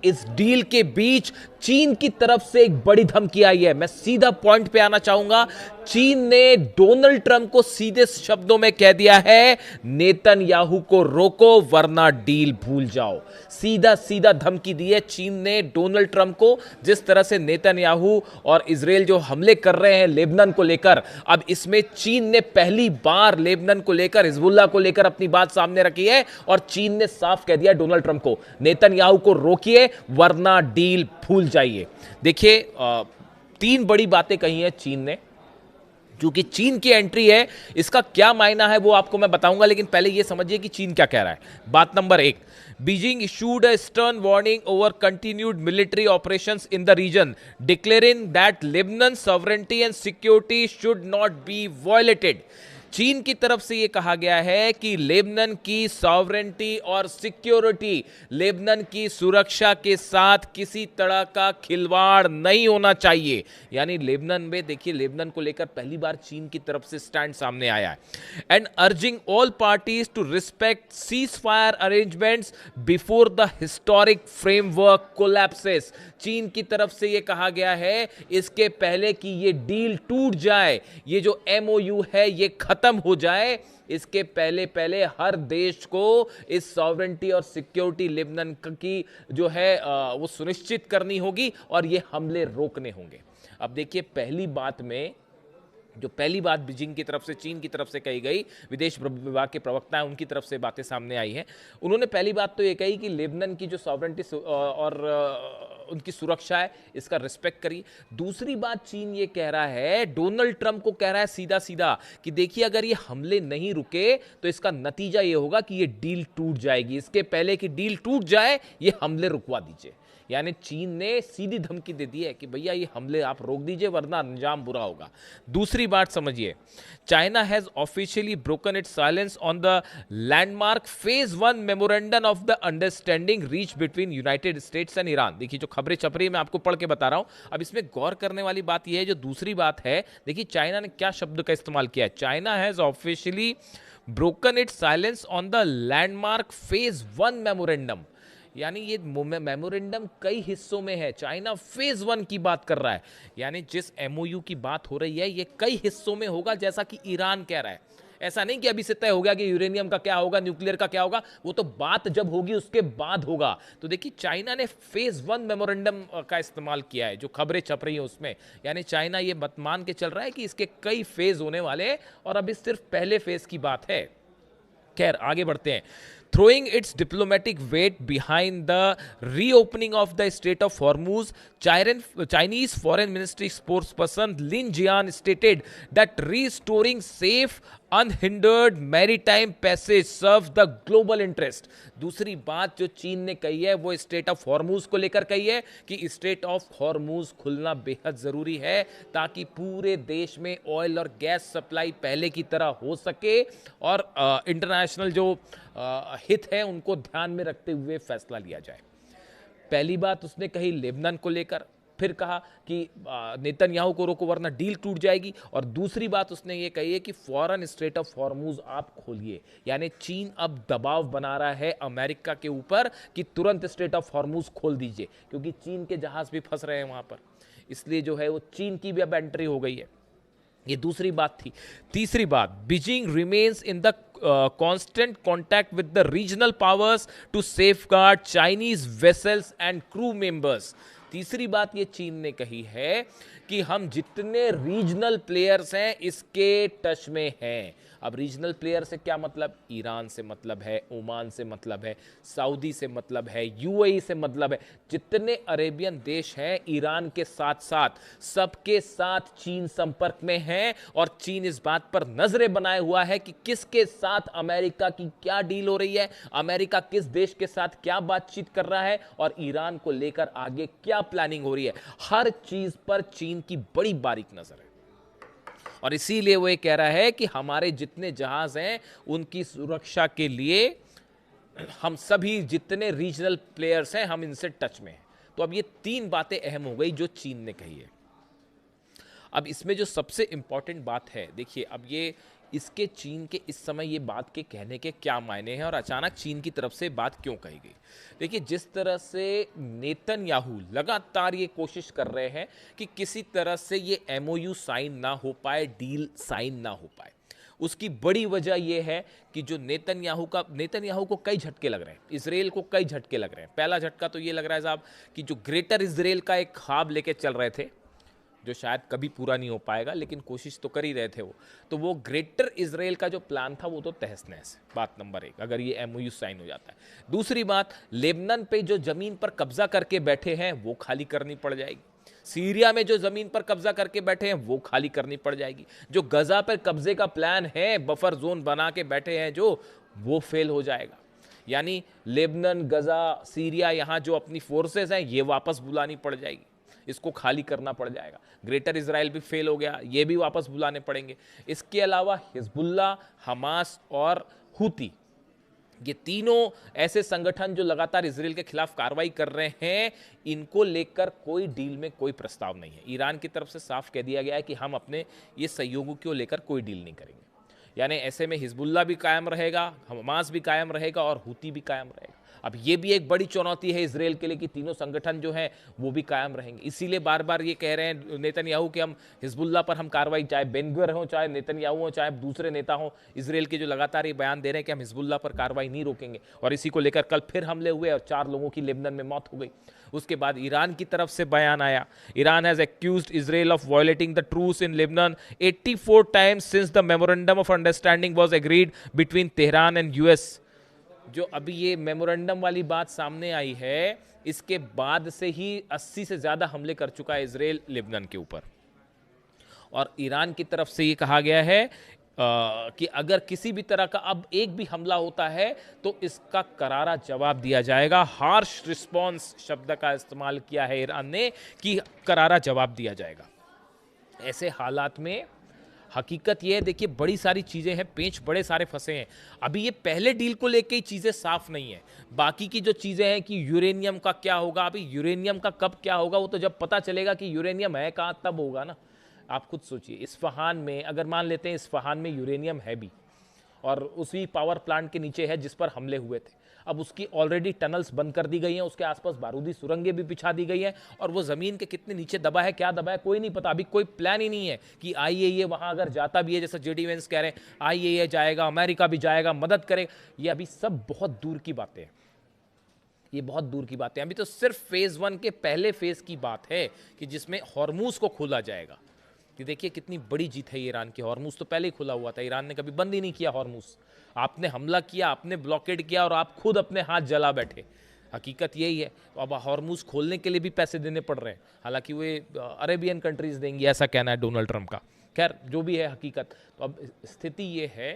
इस डील के बीच चीन की तरफ से एक बड़ी धमकी आई है। मैं सीधा पॉइंट पे आना चाहूंगा। चीन ने डोनाल्ड ट्रंप को सीधे शब्दों में कह दिया है, नेतन्याहू को रोको वरना डील भूल जाओ। सीधा सीधा धमकी दी है चीन ने डोनाल्ड ट्रंप को। जिस तरह से नेतन्याहू और इजराइल जो हमले कर रहे हैं लेबनान को लेकर, अब इसमें चीन ने पहली बार लेबनान को लेकर, हिजबुल्लाह को लेकर अपनी बात सामने रखी है और चीन ने साफ कह दिया डोनाल्ड ट्रंप को, नेतन्याहू को रोकिए वरना डील भूल जाइए। देखिए, तीन बड़ी बातें कही हैं चीन ने। क्योंकि चीन की एंट्री है, इसका क्या मायना है वो आपको मैं बताऊंगा, लेकिन पहले ये समझिए कि चीन क्या कह रहा है। बात नंबर एक, Beijing issued a stern warning over continued military operations in the region, declaring that Lebanon sovereignty and security should not be violated. चीन की तरफ से यह कहा गया है कि लेबनान की सॉवरेंटी और सिक्योरिटी, लेबनान की सुरक्षा के साथ किसी तरह का खिलवाड़ नहीं होना चाहिए। यानी लेबनान में देखिए, लेबनान को लेकर पहली बार चीन की तरफ से स्टैंड सामने आया है। And urging all parties to respect ceasefire arrangements before the historic framework collapses. चीन की तरफ से यह कहा गया है, इसके पहले कि यह डील टूट जाए, ये जो एमओयू है ये खत्म हो जाए, इसके पहले पहले हर देश को इस सॉवरेंटी और सिक्योरिटी लेबनान की जो है वो सुनिश्चित करनी होगी और ये हमले रोकने होंगे। अब देखिए, पहली बात बीजिंग की तरफ से, चीन की तरफ से कही गई, विदेश विभाग के प्रवक्ता हैं उनकी तरफ से बातें सामने आई हैं। उन्होंने पहली बात तो ये कही कि लेबनान की जो सॉवरेंटी और उनकी सुरक्षा है, इसका रिस्पेक्ट करिए। दूसरी बात चीन ये कह रहा है, डोनाल्ड ट्रंप को कह रहा है सीधा सीधा कि देखिए, अगर ये हमले नहीं रुके तो इसका नतीजा ये होगा कि ये डील टूट जाएगी। इसके पहले कि डील टूट जाए, ये हमले रुकवा दीजिए। यानी चीन ने सीधी धमकी दे दी है कि भैया ये हमले आप रोक दीजिए वरना अंजाम बुरा होगा। दूसरी बात समझिए, China has officially broken it's silence on the landmark phase 1 memorandum of the understanding reach between United states and Iran. देखिए, जो खबरें छप रही है मैं आपको पढ़ के बता रहा हूं। अब इसमें गौर करने वाली बात यह है, जो दूसरी बात है, देखिए चाइना ने क्या शब्द का इस्तेमाल किया है। China has officially broken it's silence on the landmark phase 1 memorandum. यानी ये मेमोरेंडम कई हिस्सों में है। चाइना फेज 1 की बात कर रहा है, यानी जिस एमओयू की बात हो रही है ये कई हिस्सों में होगा, जैसा कि ईरान कह रहा है। ऐसा नहीं कि अभी से तय हो गया कि यूरेनियम का क्या होगा, न्यूक्लियर का क्या होगा, वो तो बात जब होगी उसके बाद होगा। तो देखिए, चाइना ने फेज 1 मेमोरेंडम का इस्तेमाल किया है, जो खबरें छप रही हैं उसमें। यानी चाइना ये मत मान के चल रहा है कि इसके कई फेज होने वाले हैं और अभी सिर्फ पहले फेज की बात है। खैर, आगे बढ़ते हैं। Throwing its diplomatic weight behind the reopening of the Strait of Hormuz, Chinese Foreign Ministry spokesperson Lin Jian stated that restoring safe, unhindered maritime passage serves the global interest। दूसरी बात जो चीन ने कही है वो स्ट्रेट ऑफ हॉर्मूज को लेकर कही है कि स्ट्रेट ऑफ हॉर्मूज खुलना बेहद जरूरी है ताकि पूरे देश में ऑयल और गैस सप्लाई पहले की तरह हो सके और इंटरनेशनल जो हित है उनको ध्यान में रखते हुए फैसला लिया जाए। पहली बात उसने कही लेबनान को लेकर, फिर कहा कि नेतन्याहू को रोको वरना डील टूट जाएगी, और दूसरी बात उसने ये कही है कि फौरन स्ट्रेट ऑफ हॉर्मूज आप खोलिए। यानी चीन अब दबाव बना रहा है अमेरिका के ऊपर कि तुरंत स्ट्रेट ऑफ हॉर्मूज खोल दीजिए, क्योंकि चीन के जहाज भी फंस रहे हैं वहां पर। इसलिए जो है वो चीन की भी अब एंट्री हो गई है। ये दूसरी बात थी। तीसरी बात, Beijing remains in the constant contact with the regional powers to safeguard Chinese vessels and crew members। तीसरी बात ये चीन ने कही है कि हम जितने रीजनल प्लेयर्स हैं इसके टच में हैं। अब रीजनल प्लेयर से क्या मतलब? ईरान से मतलब है, ओमान से मतलब है, सऊदी से मतलब है, यूएई से मतलब है। जितने अरेबियन देश हैं ईरान के साथ साथ सबके साथ चीन संपर्क में है, और चीन इस बात पर नजरें बनाए हुआ है कि किसके साथ अमेरिका की क्या डील हो रही है, अमेरिका किस देश के साथ क्या बातचीत कर रहा है और ईरान को लेकर आगे क्या प्लानिंग हो रही है। हर चीज पर चीन की बड़ी बारीक नजर है, और इसीलिए वो ये कह रहा है कि हमारे जितने जहाज हैं उनकी सुरक्षा के लिए हम सभी जितने रीजनल प्लेयर्स हैं हम इनसे टच में हैं। तो अब ये तीन बातें अहम हो गई जो चीन ने कही है। अब इसमें जो सबसे इंपॉर्टेंट बात है, देखिए अब इसके चीन के इस समय ये बात के कहने के क्या मायने हैं और अचानक चीन की तरफ से बात क्यों कही गई? देखिए, जिस तरह से नेतन्याहू लगातार ये कोशिश कर रहे हैं कि किसी तरह से ये एमओयू साइन ना हो पाए, डील साइन ना हो पाए, उसकी बड़ी वजह यह है कि जो नेतन्याहू को कई झटके लग रहे हैं, इसराइल को कई झटके लग रहे हैं। पहला झटका तो ये लग रहा है साहब कि जो ग्रेटर इसराइल का एक ख्वाब लेके चल रहे थे, जो शायद कभी पूरा नहीं हो पाएगा, लेकिन कोशिश तो कर ही रहे थे तो वो ग्रेटर इसराइल का जो प्लान था वो तो तहस नहस है। बात नंबर 1, अगर ये एमओयू साइन हो जाता है। दूसरी बात, लेबनान पे जो जमीन पर कब्जा करके बैठे हैं वो खाली करनी पड़ जाएगी। सीरिया में जो जमीन पर कब्जा करके बैठे हैं वो खाली करनी पड़ जाएगी। जो गजा पर कब्जे का प्लान है, बफर जोन बना के बैठे हैं जो, वो फेल हो जाएगा। यानी लेबनान, गजा, सीरिया, यहाँ जो अपनी फोर्सेस हैं ये वापस बुलानी पड़ जाएगी, इसको खाली करना पड़ जाएगा। ग्रेटर इजराइल भी फेल हो गया, ये भी वापस बुलाने पड़ेंगे। इसके अलावा हिजबुल्ला, हमास और हुती, ये तीनों ऐसे संगठन जो लगातार इजराइल के खिलाफ कार्रवाई कर रहे हैं, इनको लेकर कोई डील में कोई प्रस्ताव नहीं है। ईरान की तरफ से साफ कह दिया गया है कि हम अपने ये सहयोगों को लेकर कोई डील नहीं करेंगे। यानी ऐसे में हिजबुल्ला भी कायम रहेगा, हमास भी कायम रहेगा और हुती भी कायम रहेगा। अब ये भी एक बड़ी चुनौती है इसराइल के लिए कि तीनों संगठन जो हैं वो भी कायम रहेंगे। इसीलिए बार बार ये कह रहे हैं नेतन्याहू कि हम हिजबुल्ला पर हम कार्रवाई, चाहे बेन-गुवियर हो, चाहे नेतन्याहू हो, चाहे दूसरे नेता हो, इसराइल के जो लगातार ये बयान दे रहे हैं कि हम हिजबुल्ला पर कार्रवाई नहीं रोकेंगे। और इसी को लेकर कल फिर हमले हुए और 4 लोगों की लेबनान में मौत हो गई। उसके बाद ईरान की तरफ से बयान आया, Iran has accused Israel of violating the truce in Lebanon 84 times since the memorandum of understanding was agreed between Tehran and US. जो अभी ये मेमोरेंडम वाली बात सामने आई है, इसके बाद से ही 80 से ज्यादा हमले कर चुका है इजराइल लेबनान के ऊपर। और ईरान की तरफ से ये कहा गया है कि अगर किसी भी तरह का अब एक भी हमला होता है तो इसका करारा जवाब दिया जाएगा। हार्श रिस्पॉन्स शब्द का इस्तेमाल किया है ईरान ने कि करारा जवाब दिया जाएगा। ऐसे हालात में हकीकत ये है, देखिए बड़ी सारी चीज़ें हैं, पेंच बड़े सारे फंसे हैं। अभी ये पहले डील को लेके ही चीज़ें साफ नहीं है। बाकी की जो चीज़ें हैं कि यूरेनियम का क्या होगा, अभी यूरेनियम का कब क्या होगा वो तो जब पता चलेगा कि यूरेनियम है कहाँ तब होगा ना। आप खुद सोचिए, इस्फहान में अगर मान लेते हैं इस्फहान में यूरेनियम है भी और उसी पावर प्लांट के नीचे है जिस पर हमले हुए थे, अब उसकी ऑलरेडी टनल्स बंद कर दी गई हैं, उसके आसपास बारूदी सुरंगें भी बिछा दी गई हैं और वो ज़मीन के कितने नीचे दबा है, क्या दबा है, कोई नहीं पता। अभी कोई प्लान ही नहीं है कि आईएईए वहाँ अगर जाता भी है, जैसा जेडी वेंस कह रहे हैं आईएईए जाएगा, अमेरिका भी जाएगा, मदद करेगा। ये अभी सब बहुत दूर की बातें हैं, ये बहुत दूर की बातें हैं। अभी तो सिर्फ फेज़ 1 के पहले फेज़ की बात है कि जिसमें हॉर्मूज को खोला जाएगा। कि देखिए कितनी बड़ी जीत है ईरान की। हॉर्मूज तो पहले ही खुला हुआ था, ईरान ने कभी बंद ही नहीं किया हॉर्मूज। आपने हमला किया, आपने ब्लॉकेड किया और आप खुद अपने हाथ जला बैठे। हकीकत यही है। तो अब हॉर्मूज खोलने के लिए भी पैसे देने पड़ रहे हैं, हालांकि वे अरेबियन कंट्रीज देंगी ऐसा कहना है डोनाल्ड ट्रंप का। खैर जो भी है हकीकत, तो अब स्थिति ये है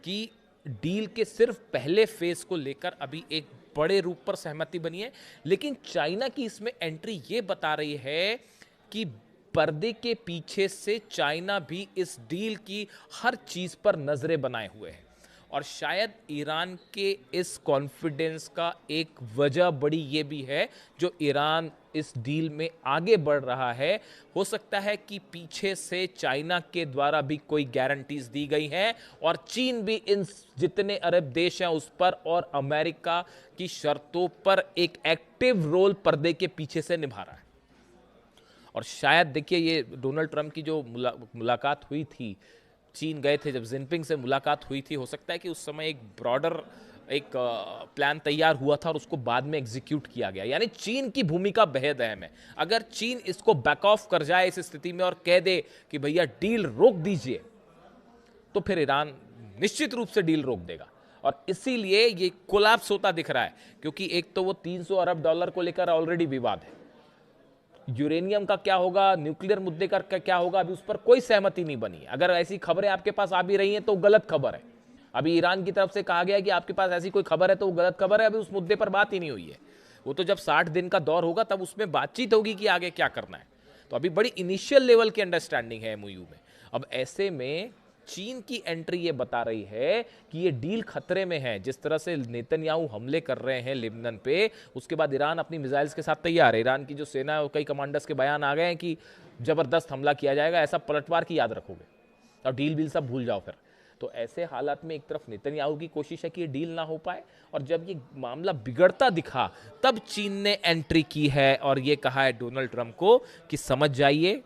कि डील के सिर्फ पहले फेज को लेकर अभी एक बड़े रूप पर सहमति बनी है, लेकिन चाइना की इसमें एंट्री ये बता रही है कि पर्दे के पीछे से चाइना भी इस डील की हर चीज पर नजरें बनाए हुए है। और शायद ईरान के इस कॉन्फिडेंस का एक वजह बड़ी ये भी है, जो ईरान इस डील में आगे बढ़ रहा है, हो सकता है कि पीछे से चाइना के द्वारा भी कोई गारंटीज दी गई हैं और चीन भी इन जितने अरब देश हैं उस पर और अमेरिका की शर्तों पर एक एक्टिव रोल पर्दे के पीछे से निभा रहा है। और शायद देखिए ये डोनाल्ड ट्रंप की जो मुलाकात हुई थी, चीन गए थे जब जिनपिंग से मुलाकात हुई थी, हो सकता है कि उस समय एक ब्रॉडर एक प्लान तैयार हुआ था और उसको बाद में एग्जीक्यूट किया गया। यानी चीन की भूमिका बेहद अहम है। अगर चीन इसको बैक ऑफ कर जाए इस स्थिति में और कह दे कि भैया डील रोक दीजिए, तो फिर ईरान निश्चित रूप से डील रोक देगा। और इसीलिए ये कोलैप्स होता दिख रहा है, क्योंकि एक तो वो 300 अरब डॉलर को लेकर ऑलरेडी विवाद है, यूरेनियम का क्या होगा, न्यूक्लियर मुद्दे का क्या होगा, अभी उस पर कोई सहमति नहीं बनी है। अगर ऐसी खबरें आपके पास आ भी रही हैं तो गलत खबर है। अभी ईरान की तरफ से कहा गया है कि आपके पास ऐसी कोई खबर है तो वो गलत खबर है, अभी उस मुद्दे पर बात ही नहीं हुई है। वो तो जब 60 दिन का दौर होगा तब उसमें बातचीत होगी कि आगे क्या करना है। तो अभी बड़ी इनिशियल लेवल की अंडरस्टैंडिंग है एमओयू में। अब ऐसे में चीन की एंट्री ये बता रही है कि ये डील खतरे में है। जिस तरह से नेतन्याहू हमले कर रहे हैं लेबनान पे, उसके बाद ईरान अपनी मिसाइल्स के साथ तैयार है। ईरान की जो सेना है, कई कमांडर्स के बयान आ गए हैं कि जबरदस्त हमला किया जाएगा, ऐसा पलटवार की याद रखोगे और डील सब भूल जाओ फिर। तो ऐसे हालात में एक तरफ नेतन्याहू की कोशिश है कि ये डील ना हो पाए, और जब ये मामला बिगड़ता दिखा तब चीन ने एंट्री की है और ये कहा है डोनाल्ड ट्रंप को कि समझ जाइए,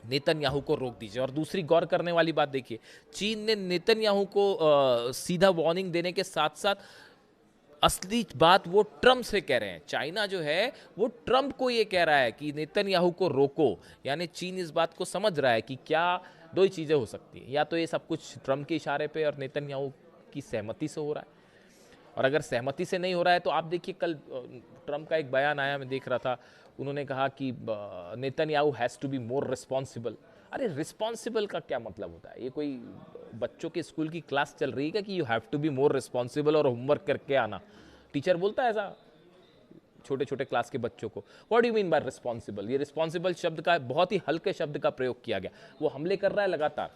नेतन्याहू को रोक दीजिए। और दूसरी गौर करने वाली बात देखिए, चीन ने नेतन्याहू को सीधा वार्निंग देने के साथ साथ असली बात वो ट्रंप से कह रहे हैं। चाइना जो है वो ट्रंप को ये कह रहा है कि नेतन्याहू को रोको, यानी चीन इस बात को समझ रहा है कि क्या दो ही चीज़ें हो सकती हैं, या तो ये सब कुछ ट्रंप के इशारे पे और नेतन्याहू की सहमति से हो रहा है, और अगर सहमति से नहीं हो रहा है तो आप देखिए कल ट्रंप का एक बयान आया, मैं देख रहा था, उन्होंने कहा कि Netanyahu has to be more responsible. अरे रिस्पॉन्सिबल का क्या मतलब होता है? ये कोई बच्चों के स्कूल की क्लास चल रही है कि you have to be more responsible और होमवर्क करके आना? टीचर बोलता है ऐसा छोटे छोटे क्लास के बच्चों को? What do you mean by responsible? ये रिस्पॉन्सिबल शब्द का बहुत ही हल्के शब्द का प्रयोग किया गया। वो हमले कर रहा है लगातार,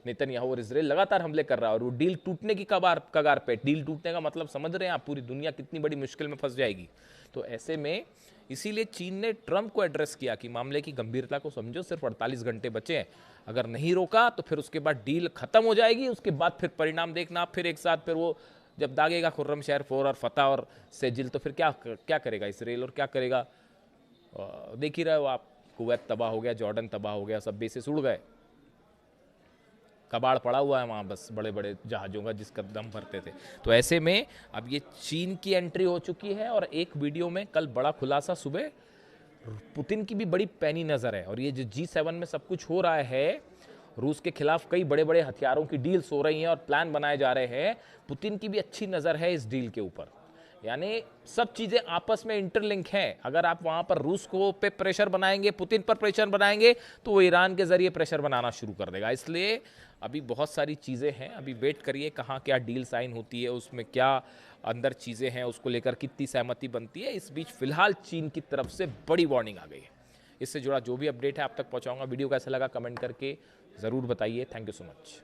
नेतन्याहू और इजराइल लगातार हमले कर रहा है, और वो डील टूटने की कगार पे। डील टूटने का मतलब समझ रहे हैं आप? पूरी दुनिया कितनी बड़ी मुश्किल में फंस जाएगी। तो ऐसे में इसीलिए चीन ने ट्रंप को एड्रेस किया कि मामले की गंभीरता को समझो, सिर्फ 48 घंटे बचे हैं, अगर नहीं रोका तो फिर उसके बाद डील खत्म हो जाएगी, उसके बाद फिर परिणाम देखना, फिर एक साथ फिर वो जब दागेगा खुर्रम शहर 4 और फतह और सेजिल, तो फिर क्या करेगा इसराइल और क्या करेगा? देख ही रहे हो आप, कुवैत तबाह हो गया, जॉर्डन तबाह हो गया, सब बेसेस उड़ गए, कबाड़ पड़ा हुआ है वहाँ बस बड़े बड़े जहाज़ों का जिसका दम भरते थे। तो ऐसे में अब ये चीन की एंट्री हो चुकी है, और एक वीडियो में कल बड़ा खुलासा सुबह, पुतिन की भी बड़ी पैनी नज़र है, और ये जो G7 में सब कुछ हो रहा है, रूस के खिलाफ कई बड़े बड़े हथियारों की डील्स हो रही हैं और प्लान बनाए जा रहे हैं, पुतिन की भी अच्छी नज़र है इस डील के ऊपर। यानी सब चीज़ें आपस में इंटरलिंक हैं। अगर आप वहाँ पर रूस को पे प्रेशर बनाएंगे, पुतिन पर प्रेशर बनाएंगे, तो वो ईरान के ज़रिए प्रेशर बनाना शुरू कर देगा। इसलिए अभी बहुत सारी चीज़ें हैं, अभी वेट करिए कहाँ क्या डील साइन होती है, उसमें क्या अंदर चीज़ें हैं, उसको लेकर कितनी सहमति बनती है। इस बीच फिलहाल चीन की तरफ से बड़ी वार्निंग आ गई है। इससे जुड़ा जो भी अपडेट है आप तक पहुँचाऊँगा। वीडियो कैसा लगा कमेंट करके ज़रूर बताइए। Thank you so much.